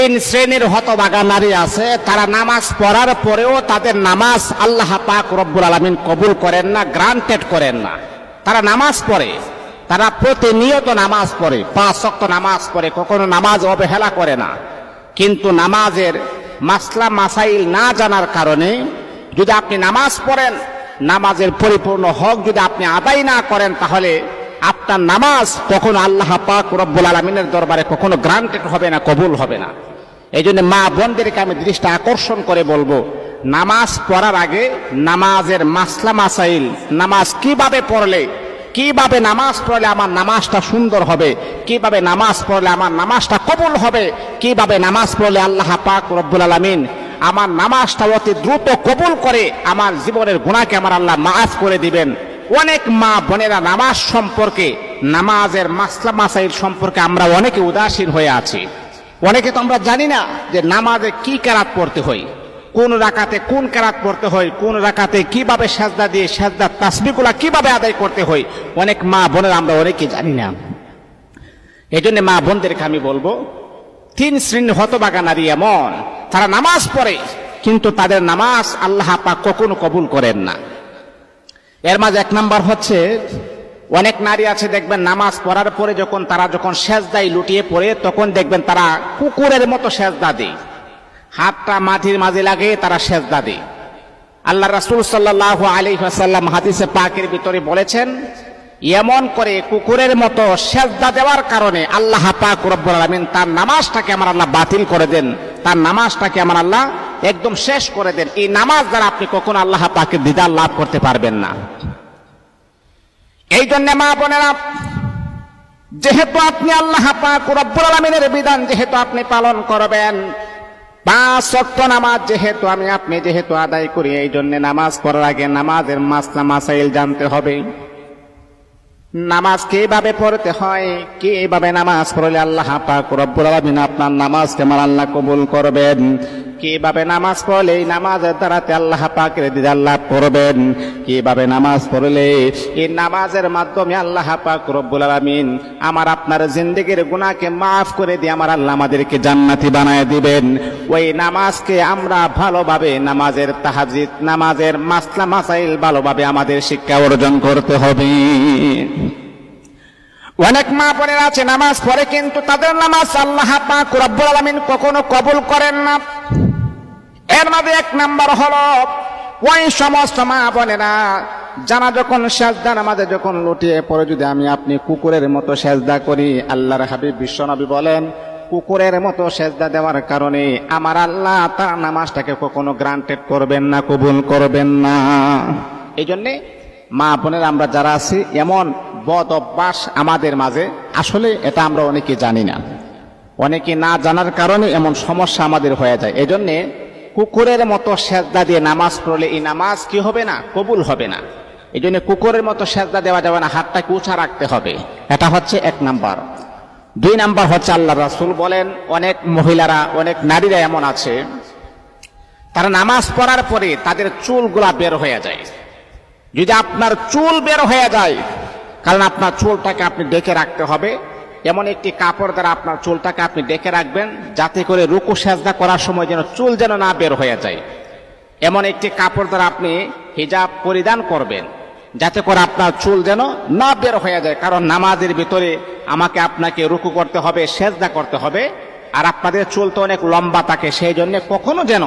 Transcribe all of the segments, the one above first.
তিন শ্রেণীর হতভাগা নারী আছে, তারা নামাজ পড়ার পরেও তাদের নামাজ আল্লাহ পাক রব্বুল আলামিন কবুল করেন না, গ্রান্টেড করেন না। তারা নামাজ পড়ে, তারা প্রতিনিয়ত নামাজ পড়ে, 5 ওয়াক্ত নামাজ পড়ে, কখনো নামাজ অবহেলা করে না, কিন্তু নামাজের মাসলা মাসাইল না জানার কারণে যদি আপনি নামাজ পড়েন, নামাজের পরিপূর্ণ হক যদি আপনি আদায় না করেন, তাহলে আপনার নামাজ কখনো আল্লাহ পাক রব্বুল আলামিনের দরবারে কখনো গ্রান্টেড হবে না, কবুল হবে না। এই জন্য মা বোনদেরকে আমি দৃষ্টি আকর্ষণ করে বলবো, নামাজ পড়ার আগে নামাজের মাসলা মাসাইল, নামাজ কিভাবে পড়লে, কিভাবে নামাজ পড়লে আমার নামাজটা সুন্দর হবে, কিভাবে নামাজ পড়লে আমার নামাজটা কবুল হবে, কিভাবে নামাজ পড়লে আল্লাহ পাক রব্বুল আলামিন আমার নামাজটা অতি দ্রুত কবুল করে আমার জীবনের গুনাহকে আমার আল্লাহ মাফ করে দিবেন। অনেক মা বোনেরা নামাজ সম্পর্কে, নামাজের মাসলা মাসাইল সম্পর্কে আমরা অনেকে উদাসীন হয়ে আছি। অনেকে তো আমরা জানি না যে নামাজে কি কেরাত পড়তে হয়, কোন রাকাতে কোন কেরাত পড়তে হয়, কোন রাকাতে কিভাবে সাজদা দিয়ে সাজদার তাসবিহগুলো কিভাবে আদায় করতে হয়। অনেক মা বোনেরা আমরা অনেকে জানি না। এই জন্য মা বোনদেরকে আমি বলবো, 3 শ্রেণীর হতভাগা নারী এমন, তারা নামাজ পড়ে কিন্তু তাদের নামাজ আল্লাহ পাক কখনো কবুল করেন না। এর মাঝে 1 নাম্বার হচ্ছে, অনেক নারী আছে দেখবেন নামাজ পড়ার পরে তারা যখন সেজদায় লুটিয়ে পড়ে, তখন দেখবেন তারা কুকুরের মতো সেজদা দেয়, হাতটা মাটির মাঝে লাগে তারা সেজদা দেয়। আল্লাহ রাসূল সাল্লাল্লাহু আলাইহি ওয়াসাল্লাম হাদিসে পাকের ভিতরে বলেছেন, এমন করে কুকুরের মতো সেজদা দেওয়ার কারণে আল্লাহ পাক রব্বুল আলামিন তার নামাজটাকে আমার আল্লাহ বাতিল করে দেন, তার নামাজটাকে আমার আল্লাহ একদম শেষ করে দেন। এই নামাজ দ্বারা আপনি কখনো আল্লাহ পাকের দিদার লাভ করতে পারবেন না। এই জন্য মা বোনেরা, যেহেতু আপনি আল্লাহ পাক রব্বুল আলামিনের বিধান যেহেতু আপনি পালন করবেন, 5 ওয়াক্ত নামাজ যেহেতু আদায় করি, এই জন্য নামাজ পড়ার আগে নামাজের মাসলা মাসাইল জানতে হবে। নামাজ কিভাবে পড়তে হয়, কিভাবে নামাজ পড়লে আল্লাহ পাক রব্বুল আলামিন আপনার নামাজকে আমার আল্লাহ কবুল করবেন, কিভাবে নামাজ পড়লে এই নামাজের দ্বারাতে আল্লাহ পাকের দিদার লাভ করবেন, কিভাবে নামাজ পড়লে এই নামাজের মাধ্যমে আল্লাহ পাক রব্বুল আলামিন আমার আপনার জিন্দেগির গুনাহকে মাফ করে দিয়ে আমার আল্লাহ আমাদেরকে জান্নাতি বানায় দিবেন। ওই নামাজকে আমরা ভালোভাবে, নামাজের তাহাজ্জুদ, নামাজের মাসলা মাসাইল ভালোভাবে আমাদের শিক্ষা অর্জন করতে হবে। অনেক মা বোনেরা আছে নামাজ পড়ে কিন্তু তাদের নামাজ আল্লাহ পাক রব্বুল আলামিন কখনো কবুল করেন না। এর মধ্যে 1 নাম্বার হলো, ওই সমস্ত মা বোনেরা যারা যখন সেজদা নামাজে লুটিয়ে পড়ে যদি আমি আপনি কুকুরের মতো সেজদা করি, আল্লাহর হাবিব বিশ্বনবী বলেন, কুকুরের মতো সেজদা দেওয়ার কারণে আমার আল্লাহ তার নামাজটাকে কখনো গ্রান্টেড করবেন না, কবুল করবেন না। এই জন্যে মা বোনেরা আমরা যারা আছি, এমন বদ অভ্যাস আমাদের মাঝে, আসলে এটা আমরা অনেকে জানি না, অনেকে না জানার কারণে এমন সমস্যা আমাদের হয়ে যায়। এই জন্যে কুকুরের মতো সেজদা দিয়ে নামাজ পড়লে এই নামাজ কি হবে না, কবুল হবে না। এই জন্য কুকুরের মতো সেজদা দেওয়া যাবে না, হাতটাকে উঁচা রাখতে হবে। এটা হচ্ছে 1 নাম্বার। 2 নাম্বার হচ্ছে, আল্লাহ রাসূল বলেন, অনেক মহিলারা, অনেক নারীরা এমন আছে, তারা নামাজ পড়ার পরে তাদের চুলগুলা বের হয়ে যায়। যদি আপনার চুল বের হয়ে যায়, কারণ আপনার চুলটাকে আপনি ডেকে রাখতে হবে, এমন একটি কাপড় দ্বারা আপনার চুলটাকে আপনি ডেকে রাখবেন, যাতে করে রুকু সেজদা করার সময় চুল যেন না বের হয়ে যায়। এমন একটি কাপড় দ্বারা আপনি হিজাব পরিধান করবেন, যাতে করে আপনার চুল যেন না বের হয়ে যায়। কারণ নামাজের ভিতরে আমাকে আপনাকে রুকু করতে হবে, সেজদা করতে হবে, আর আপনাদের চুল তো অনেক লম্বা থাকে, সেই জন্য কখনো যেন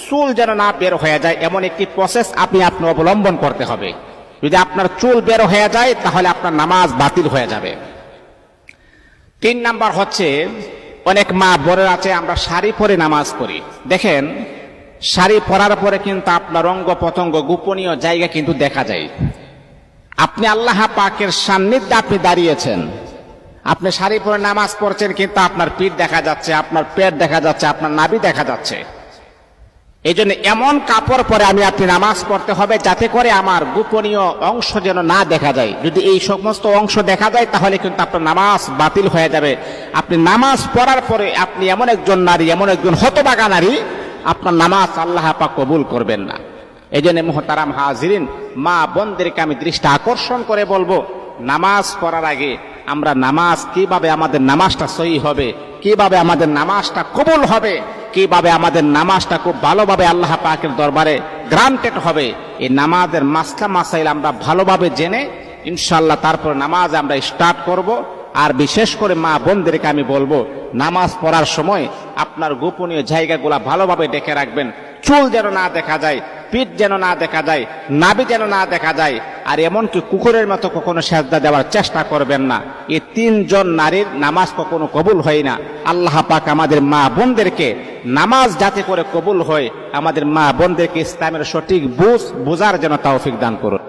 চুল যেন না বের হয়ে যায়, এমন একটি প্রসেস আপনি অবলম্বন করতে হবে। যদি আপনার চুল বের হয়ে যায় তাহলে আপনার নামাজ বাতিল হয়ে যাবে। 3 নাম্বার হচ্ছে, অনেক মা বোনেরা আছে আমরা শাড়ি পরে নামাজ পড়ি। দেখেন, শাড়ি পরার পরে কিন্তু আপনার অঙ্গ প্রত্যঙ্গ, গোপনীয় জায়গা কিন্তু দেখা যায়। আপনি আল্লাহ পাকের সান্নিধ্যে আপনি দাঁড়িয়েছেন, আপনি শাড়ি পরে নামাজ পড়ছেন, কিন্তু আপনার পিঠ দেখা যাচ্ছে, আপনার পেট দেখা যাচ্ছে, আপনার নাভি দেখা যাচ্ছে। এই জন্য এমন কাপড় পরে আপনি নামাজ পড়তে হবে, যাতে করে আমার গোপনীয় অংশ যেন না দেখা যায়। যদি এই সমস্ত অংশ দেখা যায় তাহলে কিন্তু আপনার নামাজ বাতিল হয়ে যাবে। আপনি নামাজ পড়ার পরে আপনি এমন একজন নারী, এমন একজন হতভাগা নারী, আপনার নামাজ আল্লাহ পাক কবুল করবেন না। এই জন্য মুহতারাম হাজিরিন, মা বোনদেরকে আমি দৃষ্টি আকর্ষণ করে বলবো, নামাজ পড়ার আগে আমরা নামাজ কিভাবে আমাদের নামাজটা সহি হবে, কিভাবে আমাদের নামাজটা কবুল হবে, কিভাবে আমাদের নামাজটা খুব ভালোভাবে আল্লাহ পাকের দরবারে গ্রান্টেড হবে, এই নামাজের মাসলা মাসাইল আমরা ভালোভাবে জেনে ইনশাআল্লাহ তারপর নামাজ আমরা স্টার্ট করব। আর বিশেষ করে মা বোনদেরকে আমি বলবো, নামাজ পড়ার সময় আপনার গোপনীয় জায়গাগুলা ভালোভাবে দেখে রাখবেন। চুল যেন না দেখা যায়, পিঠ যেন না দেখা যায়, নাভি যেন না দেখা যায়, আর এমনকি কুকুরের মতো কখনো সেজদা দেওয়ার চেষ্টা করবেন না। এই তিনজন নারীর নামাজ কখনো কবুল হয় না। আল্লাহ পাক আমাদের মা বোনদেরকে নামাজ যাতে করে কবুল হয়, আমাদের মা বোনদেরকে ইসলামের সঠিক বোঝার যেন তৌফিক দান করুন।